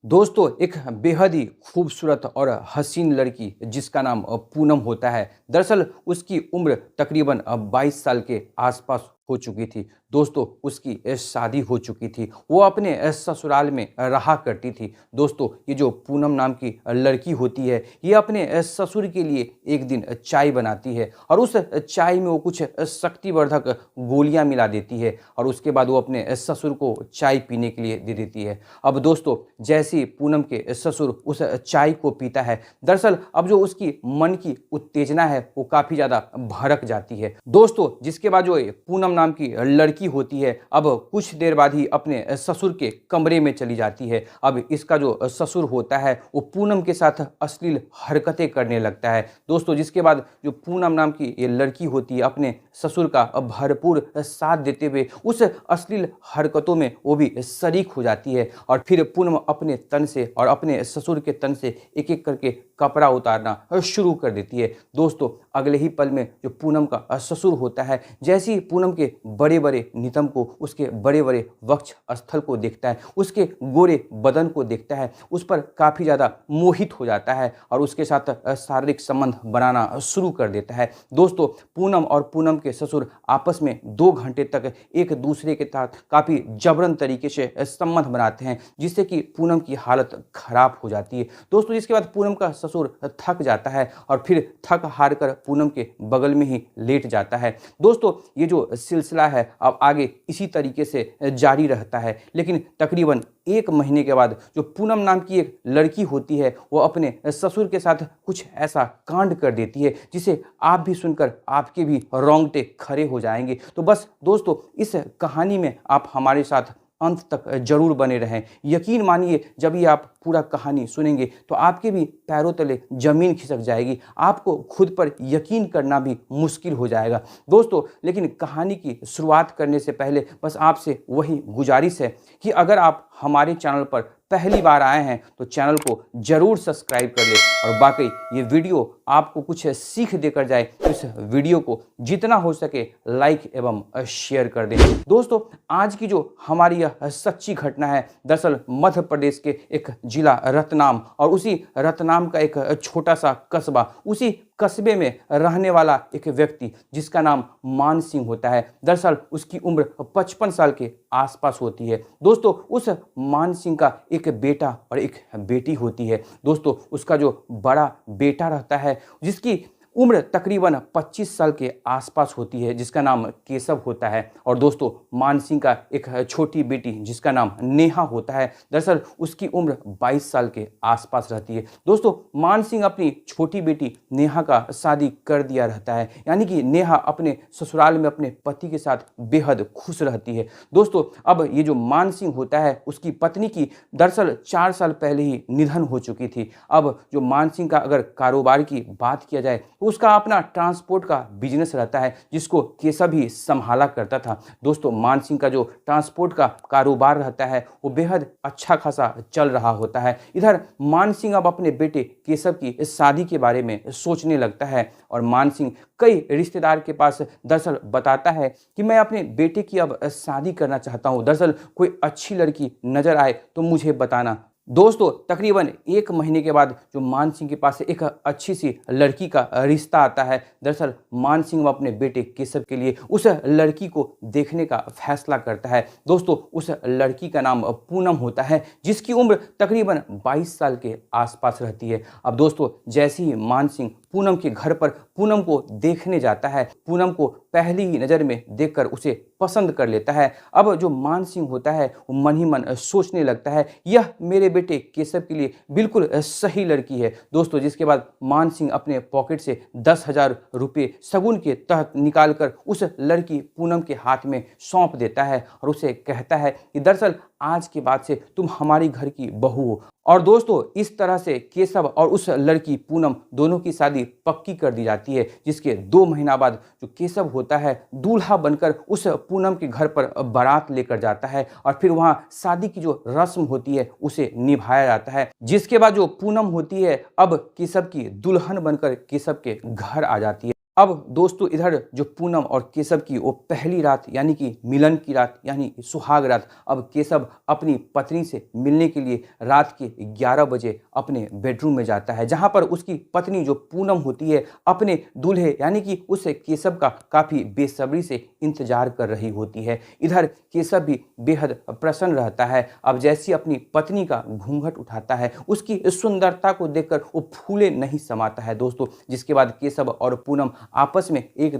दोस्तों एक बेहद ही खूबसूरत और हसीन लड़की जिसका नाम पूनम होता है। दरअसल उसकी उम्र तकरीबन 22 साल के आसपास हो चुकी थी। दोस्तों उसकी शादी हो चुकी थी। वो अपने ससुराल में रहा करती थी। दोस्तों ये जो पूनम नाम की लड़की होती है, ये अपने ससुर के लिए एक दिन चाय बनाती है और उस चाय में वो कुछ शक्तिवर्धक गोलियां मिला देती है और उसके बाद वो अपने ससुर को चाय पीने के लिए दे देती है। अब दोस्तों जैसे ही पूनम के ससुर उस चाय को पीता है, दरअसल अब जो उसकी मन की उत्तेजना है वो काफ़ी ज़्यादा भड़क जाती है। दोस्तों जिसके बाद जो ये पूनम नाम की लड़की होती है, अब कुछ देर बाद ही अपने ससुर के कमरे में चली जाती है। अब इसका जो ससुर होता है वो पूनम के साथ अश्लील हरकतें करने लगता है। दोस्तों जिसके बाद जो पूनम नाम की ये लड़की होती है अपने ससुर का भरपूर साथ देते हुए उस अश्लील हरकतों में वो भी शरीक हो जाती है और फिर पूनम अपने तन से और अपने ससुर के तन से एक एक करके कपड़ा उतारना शुरू कर देती है। दोस्तों अगले ही पल में जो पूनम का ससुर होता है, जैसे ही पूनम के बड़े बड़े नितंब को, उसके बड़े बड़े वक्ष स्थल को देखता है, उसके गोरे बदन को देखता है, उस पर काफ़ी ज़्यादा मोहित हो जाता है और उसके साथ शारीरिक संबंध बनाना शुरू कर देता है। दोस्तों पूनम और पूनम के ससुर आपस में 2 घंटे तक एक दूसरे के साथ काफ़ी जबरन तरीके से संबंध बनाते हैं, जिससे कि पूनम की हालत खराब हो जाती है। दोस्तों जिसके बाद पूनम का ससुर थक जाता है और फिर थक हार कर पूनम के बगल में ही लेट जाता है। दोस्तों ये जो सिलसिला है अब आगे इसी तरीके से जारी रहता है, लेकिन तकरीबन 1 महीने के बाद जो पूनम नाम की एक लड़की होती है वो अपने ससुर के साथ कुछ ऐसा कांड कर देती है जिसे आप भी सुनकर आपके भी रोंगटे खड़े हो जाएंगे। तो बस दोस्तों इस कहानी में आप हमारे साथ अंत तक जरूर बने रहें। यकीन मानिए जब ये आप पूरा कहानी सुनेंगे तो आपके भी पैरों तले जमीन खिसक जाएगी, आपको खुद पर यकीन करना भी मुश्किल हो जाएगा। दोस्तों लेकिन कहानी की शुरुआत करने से पहले बस आपसे वही गुजारिश है कि अगर आप हमारे चैनल पर पहली बार आए हैं तो चैनल को जरूर सब्सक्राइब कर लें और बाकी ये वीडियो आपको कुछ सीख देकर जाए तो इस वीडियो को जितना हो सके लाइक एवं शेयर कर दें। दोस्तों आज की जो हमारी यह सच्ची घटना है, दरअसल मध्य प्रदेश के एक जिला रतलाम और उसी रतलाम का एक छोटा सा कस्बा, उसी कस्बे में रहने वाला एक व्यक्ति जिसका नाम मान सिंह होता है। दरअसल उसकी उम्र 55 साल के आसपास होती है। दोस्तों उस मान सिंह का एक बेटा और एक बेटी होती है। दोस्तों उसका जो बड़ा बेटा रहता है जिसकी उम्र तकरीबन 25 साल के आसपास होती है, जिसका नाम केशव होता है। और दोस्तों मान सिंह का एक छोटी बेटी जिसका नाम नेहा होता है, दरअसल उसकी उम्र 22 साल के आसपास रहती है। दोस्तों मान सिंह अपनी छोटी बेटी नेहा का शादी कर दिया रहता है, यानी कि नेहा अपने ससुराल में अपने पति के साथ बेहद खुश रहती है। दोस्तों अब ये जो मान सिंह होता है उसकी पत्नी की दरअसल 4 साल पहले ही निधन हो चुकी थी। अब जो मान सिंह का अगर कारोबार की बात किया जाए तो उसका अपना ट्रांसपोर्ट का बिजनेस रहता है जिसको केशव ही संभाला करता था। दोस्तों मान सिंह का जो ट्रांसपोर्ट का कारोबार रहता है वो बेहद अच्छा खासा चल रहा होता है। इधर मान सिंह अब अपने बेटे केशव की शादी के बारे में सोचने लगता है और मान सिंह कई रिश्तेदार के पास दरअसल बताता है कि मैं अपने बेटे की अब शादी करना चाहता हूँ, दरअसल कोई अच्छी लड़की नजर आए तो मुझे बताना। दोस्तों तकरीबन 1 महीने के बाद जो मान सिंह के पास एक अच्छी सी लड़की का रिश्ता आता है। दरअसल मान सिंह अपने बेटे केशव के लिए उस लड़की को देखने का फैसला करता है। दोस्तों उस लड़की का नाम पूनम होता है जिसकी उम्र तकरीबन 22 साल के आसपास रहती है। अब दोस्तों जैसे ही मान सिंह पूनम के घर पर पूनम को देखने जाता है, पूनम को पहली ही नज़र में देखकर उसे पसंद कर लेता है। अब जो मान सिंह होता है वो मन ही मन सोचने लगता है यह मेरे बेटे केशव के लिए बिल्कुल सही लड़की है। दोस्तों जिसके बाद मान सिंह अपने पॉकेट से 10,000 रुपये शगुन के तहत निकालकर उस लड़की पूनम के हाथ में सौंप देता है और उसे कहता है कि दरअसल आज के बाद से तुम हमारी घर की बहू हो। और दोस्तों इस तरह से केशव और उस लड़की पूनम दोनों की शादी पक्की कर दी जाती है, जिसके 2 महीना बाद जो केशव होता है दूल्हा बनकर उस पूनम के घर पर बारात लेकर जाता है और फिर वहां शादी की जो रस्म होती है उसे निभाया जाता है। जिसके बाद जो पूनम होती है अब केशव की दुल्हन बनकर केशव के घर आ जाती है। अब दोस्तों इधर जो पूनम और केशव की वो पहली रात यानी कि मिलन की रात यानी सुहाग रात, अब केशव अपनी पत्नी से मिलने के लिए रात के 11 बजे अपने बेडरूम में जाता है, जहां पर उसकी पत्नी जो पूनम होती है अपने दूल्हे यानी कि उस केशव का काफ़ी बेसब्री से इंतजार कर रही होती है। इधर केशव भी बेहद प्रसन्न रहता है। अब जैसी अपनी पत्नी का घूंघट उठाता है, उसकी सुंदरता को देखकर वो फूले नहीं समाता है दोस्तों, जिसके बाद केशव और पूनम आपस में एक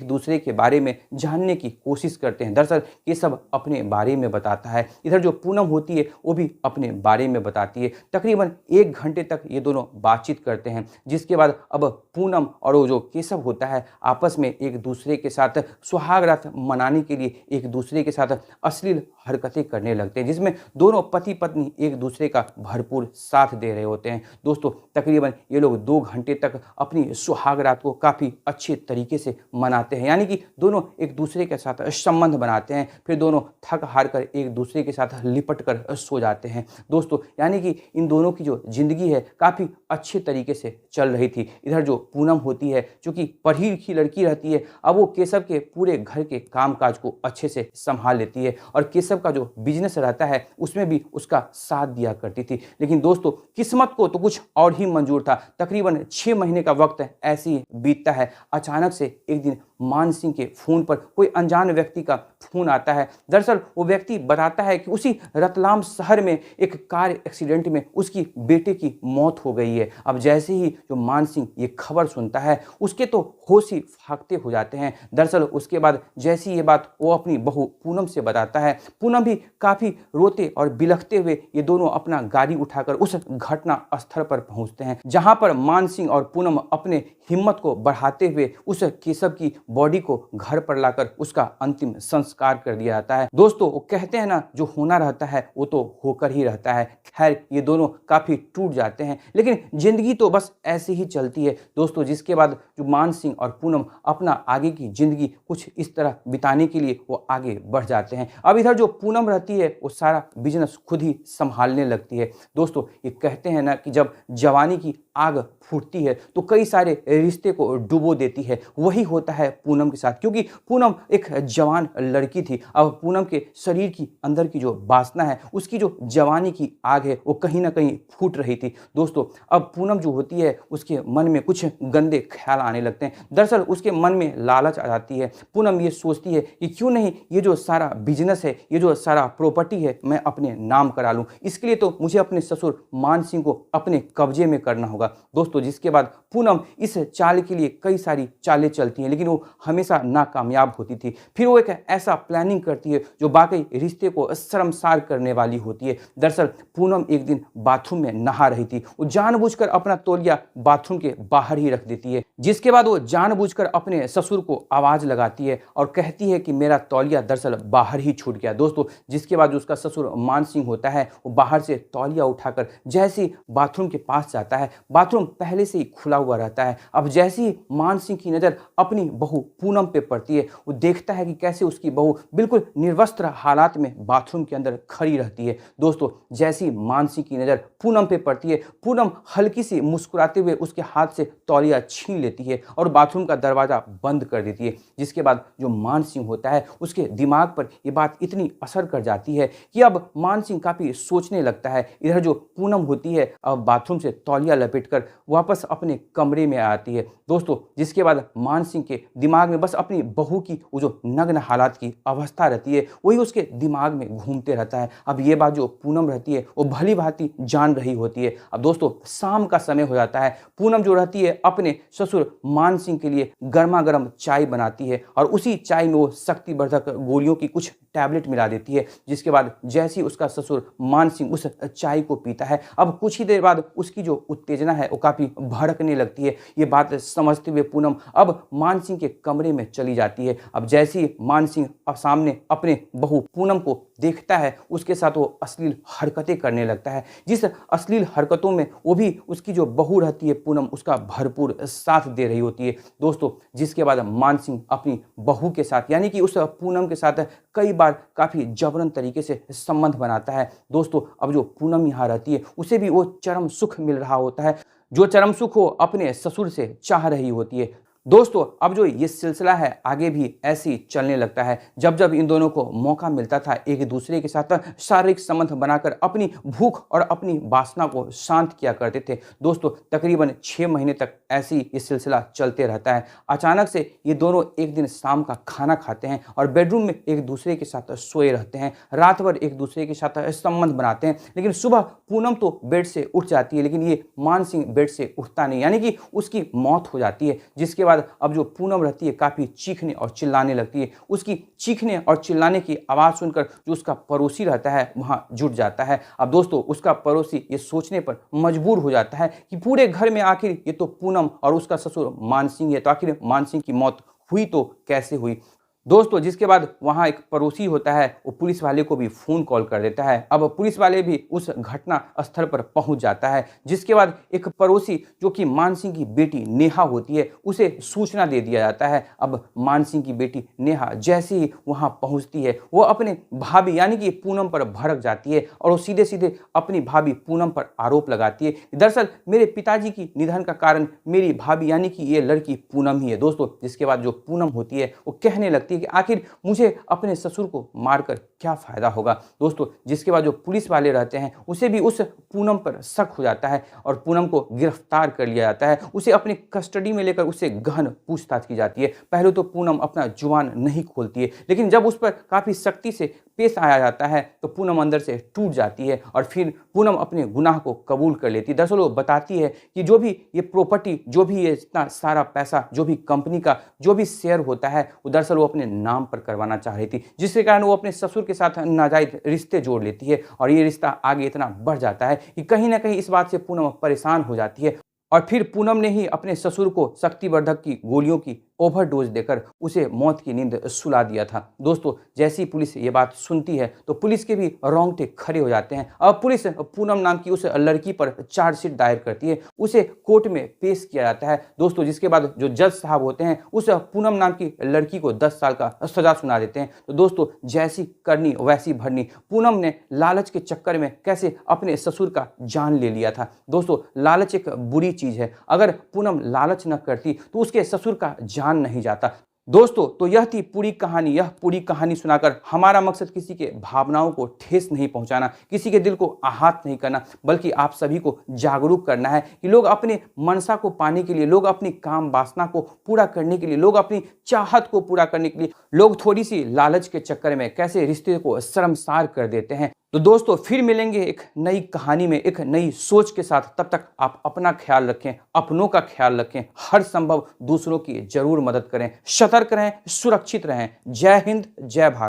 दूसरे के बारे में जानने की कोशिश करते हैं। दरअसल केशव अपने बारे में बताता है, इधर जो पूनम होती है वो भी अपने बारे में बताती है। तकरीबन 1 घंटे तक ये दोनों बातचीत करते हैं, जिसके बाद अब पूनम और वो जो केशव होता है आपस में एक दूसरे के साथ सुहाग रात मनाने के लिए एक दूसरे के साथ अश्लील हरकतें करने लगते हैं, जिसमें दोनों पति पत्नी एक दूसरे का भरपूर साथ दे रहे होते हैं। दोस्तों तकरीबन ये लोग 2 घंटे तक अपनी सुहाग रात को काफ़ी अच्छे तरीके से मनाते हैं, यानी कि दोनों एक दूसरे के साथ संबंध बनाते हैं, फिर दोनों थक हार कर एक दूसरे के साथ लिपट कर सो जाते हैं। दोस्तों यानी कि इन दोनों की जो ज़िंदगी है काफ़ी अच्छे तरीके से चल रही थी। इधर जो पूनम होती है जो कि पढ़ी लिखी लड़की रहती है, अब वो केशव के पूरे घर के कामकाज को अच्छे से संभाल लेती है और केशव का जो बिजनेस रहता है उसमें भी उसका साथ दिया करती थी। लेकिन दोस्तों किस्मत को तो कुछ और ही मंजूर था। तकरीबन 6 महीने का वक्त ऐसे ही बीतता है। अचानक से एक दिन मान सिंह के फ़ोन पर कोई अनजान व्यक्ति का फ़ोन आता है। दरअसल वो व्यक्ति बताता है कि उसी रतलाम शहर में एक कार एक्सीडेंट में उसकी बेटे की मौत हो गई है। अब जैसे ही जो मान सिंह ये खबर सुनता है उसके तो होश ही फाकते हो जाते हैं। दरअसल उसके बाद जैसी ये बात वो अपनी बहू पूनम से बताता है, पूनम भी काफ़ी रोते और बिलखते हुए ये दोनों अपना गाड़ी उठाकर उस घटना स्थल पर पहुंचते हैं, जहां पर मान सिंह और पूनम अपने हिम्मत को बढ़ाते हुए उस केशव की बॉडी को घर पर लाकर उसका अंतिम संस्कार कर दिया जाता है। दोस्तों वो कहते हैं ना, जो होना रहता है वो तो होकर ही रहता है। खैर ये दोनों काफ़ी टूट जाते हैं, लेकिन ज़िंदगी तो बस ऐसे ही चलती है दोस्तों, जिसके बाद जो मान सिंह और पूनम अपना आगे की ज़िंदगी कुछ इस तरह बिताने के लिए वो आगे बढ़ जाते हैं। अब इधर जो पूनम रहती है वो सारा बिजनेस खुद ही संभालने लगती है। दोस्तों ये कहते हैं ना कि जब जवानी की आग फूटती है तो कई सारे रिश्ते को डुबो देती है, वही होता है पूनम के साथ, क्योंकि पूनम एक जवान लड़की थी। अब पूनम के शरीर की अंदर की जो वासना है, उसकी जो जवानी की आग है वो कहीं ना कहीं फूट रही थी। दोस्तों अब पूनम जो होती है उसके मन में कुछ गंदे ख्याल आने लगते हैं। दरअसल उसके मन में लालच आ जाती है। पूनम ये सोचती है कि क्यों नहीं ये जो सारा बिजनेस है, ये जो सारा प्रॉपर्टी है, मैं अपने नाम करा लूँ। इसके लिए तो मुझे अपने ससुर मान सिंह को अपने कब्जे में करना होगा। दोस्तों जिसके बाद पूनम इस चाल के लिए कई सारी चालें चलती हैं, लेकिन वो हमेशा नाकामयाब होती थी। फिर वो एक ऐसा प्लानिंग करती है जो वाकई रिश्ते को शर्मसार करने वाली होती है। दरअसल पूनम एक दिन बाथरूम में नहा रही थी, वो जानबूझकर अपना तौलिया बाथरूम के बाहर ही रख देती है, जिसके बाद वो जानबूझकर अपने ससुर को आवाज़ लगाती है और कहती है कि मेरा तौलिया दरअसल बाहर ही छूट गया। दोस्तों जिसके बाद उसका ससुर मान सिंह होता है वो बाहर से तौलिया उठाकर जैसे ही बाथरूम के पास जाता है, बाथरूम पहले से ही खुला हुआ रहता है। अब जैसे ही मान सिंह की नज़र अपनी बहू पूनम पे पड़ती है, वो देखता है कि कैसे उसकी बहू बिल्कुल निर्वस्त्र हालात में बाथरूम के अंदर खड़ी रहती है। दोस्तों जैसे ही मान सिंह की नज़र पूनम पे पड़ती है, पूनम हल्की सी मुस्कुराते हुए उसके हाथ से तौलिया छीन लेती है और बाथरूम का दरवाज़ा बंद कर देती है। जिसके बाद जो मान सिंह होता है उसके दिमाग पर ये बात इतनी असर कर जाती है कि अब मान सिंह काफ़ी सोचने लगता है। इधर जो पूनम होती है अब बाथरूम से तौलिया लपेटकर वापस अपने कमरे में आती है। दोस्तों जिसके बाद मान सिंह के दिमाग में बस अपनी बहू की वो जो नग्न हालात की अवस्था रहती है वही उसके दिमाग में घूमते रहता है। अब ये बात जो पूनम रहती है वो भली भांति जान रही होती है। अब दोस्तों शाम का समय हो जाता है। पूनम जो रहती है अपने ससुर मान सिंह के लिए गर्मा गर्म चाय बनाती है और उसी चाय में वो शक्तिवर्धक गोलियों की कुछ टैबलेट मिला देती है। जिसके बाद जैसे ही उसका ससुर मान सिंह उस चाय को पीता है, अब कुछ ही देर बाद उसकी जो उत्तेजना है वो काफ़ी भड़कने लगती है। ये बात समझते हुए पूनम अब मान सिंह के कमरे में चली जाती है। अब जैसे ही मान सिंह अब सामने अपने बहू पूनम को देखता है, उसके साथ वो अश्लील हरकतें करने लगता है। जिस अश्लील हरकतों में वो भी उसकी जो बहू रहती है पूनम उसका भरपूर साथ दे रही होती है। दोस्तों जिसके बाद मान सिंह अपनी बहू के साथ यानी कि उस पूनम के साथ कई बार काफ़ी जबरन तरीके से संबंध बनाता है। दोस्तों अब जो पूनम यहाँ रहती है उसे भी वो चरम सुख मिल रहा होता है, जो चरम सुख वो अपने ससुर से चाह रही होती है। दोस्तों अब जो ये सिलसिला है आगे भी ऐसे ही चलने लगता है। जब जब इन दोनों को मौका मिलता था एक दूसरे के साथ शारीरिक संबंध बनाकर अपनी भूख और अपनी वासना को शांत किया करते थे। दोस्तों तकरीबन 6 महीने तक ऐसे ही ये सिलसिला चलते रहता है। अचानक से ये दोनों एक दिन शाम का खाना खाते हैं और बेडरूम में एक दूसरे के साथ सोए रहते हैं। रात भर एक दूसरे के साथ संबंध बनाते हैं, लेकिन सुबह पूनम तो बेड से उठ जाती है, लेकिन ये मान सिंह बेड से उठता नहीं, यानी कि उसकी मौत हो जाती है। जिसके बाद अब जो पूनम रहती है काफी चीखने और चिल्लाने लगती है। उसकी चीखने और चिल्लाने की आवाज सुनकर जो उसका पड़ोसी रहता है वहां जुट जाता है। अब दोस्तों उसका पड़ोसी ये सोचने पर मजबूर हो जाता है कि पूरे घर में आखिर ये तो पूनम और उसका ससुर मान सिंह है, तो आखिर मान सिंह की मौत हुई तो कैसे हुई। दोस्तों जिसके बाद वहां एक पड़ोसी होता है, वो पुलिस वाले को भी फोन कॉल कर देता है। अब पुलिस वाले भी उस घटना स्थल पर पहुंच जाता है। जिसके बाद एक पड़ोसी जो कि मान सिंह की बेटी नेहा होती है, उसे सूचना दे दिया जाता है। अब मान सिंह की बेटी नेहा जैसे ही वहां पहुंचती है, वो अपने भाभी यानी कि पूनम पर भड़क जाती है और वो सीधे सीधे अपनी भाभी पूनम पर आरोप लगाती है। दरअसल मेरे पिताजी की निधन का कारण मेरी भाभी यानी कि ये लड़की पूनम ही है। दोस्तों जिसके बाद जो पूनम होती है वो कहने लगती है कि आखिर मुझे अपने ससुर को मारकर क्या फायदा होगा। दोस्तों जिसके बाद जो पुलिस वाले रहते हैं उसे भी उस पूनम पर शक हो जाता है और पूनम को गिरफ्तार कर लिया जाता है। उसे अपनी कस्टडी में लेकर उससे गहन पूछताछ की जाती है। पहले तो पूनम अपना जुबान नहीं खोलती है, लेकिन जब उस पर काफी सख्ती से पेश आया जाता है तो पूनम अंदर से टूट जाती है और फिर पूनम अपने गुनाह को कबूल कर लेती है। दरअसल वो बताती है कि जो भी ये प्रॉपर्टी, जो भी ये इतना सारा पैसा, जो भी कंपनी का जो भी शेयर होता है, वो दरअसल वो अपने नाम पर करवाना चाह रही थी, जिसके कारण वो अपने ससुर के साथ नाजायज रिश्ते जोड़ लेती है। और ये रिश्ता आगे इतना बढ़ जाता है कि कहीं ना कहीं इस बात से पूनम परेशान हो जाती है और फिर पूनम ने ही अपने ससुर को शक्तिवर्धक की गोलियों की ओवरडोज देकर उसे मौत की नींद सुला दिया था। दोस्तों जैसी पुलिस ये बात सुनती है तो पुलिस के भी रोंगटे खड़े हो जाते हैं। अब पुलिस पूनम नाम की उस लड़की पर चार्जशीट दायर करती है, उसे कोर्ट में पेश किया जाता है। दोस्तों जिसके बाद जो जज साहब होते हैं उस पूनम नाम की लड़की को 10 साल का सजा सुना देते हैं। तो दोस्तों जैसी करनी वैसी भरनी, पूनम ने लालच के चक्कर में कैसे अपने ससुर का जान ले लिया था। दोस्तों लालच एक बुरी चीज है, अगर पूनम लालच न करती तो उसके ससुर का जान नहीं जाता। दोस्तों तो यह थी पूरी कहानी। यह पूरी कहानी सुनाकर हमारा मकसद किसी के भावनाओं को ठेस नहीं पहुंचाना, किसी के दिल को आहत नहीं करना, बल्कि आप सभी को जागरूक करना है कि लोग अपने मनसा को पाने के लिए, लोग अपनी काम वासना को पूरा करने के लिए, लोग अपनी चाहत को पूरा करने के लिए, लोग थोड़ी सी लालच के चक्कर में कैसे रिश्ते को शर्मसार कर देते हैं। तो दोस्तों फिर मिलेंगे एक नई कहानी में, एक नई सोच के साथ। तब तक आप अपना ख्याल रखें, अपनों का ख्याल रखें, हर संभव दूसरों की जरूर मदद करें, सतर्क रहें, सुरक्षित रहें। जय हिंद, जय भारत।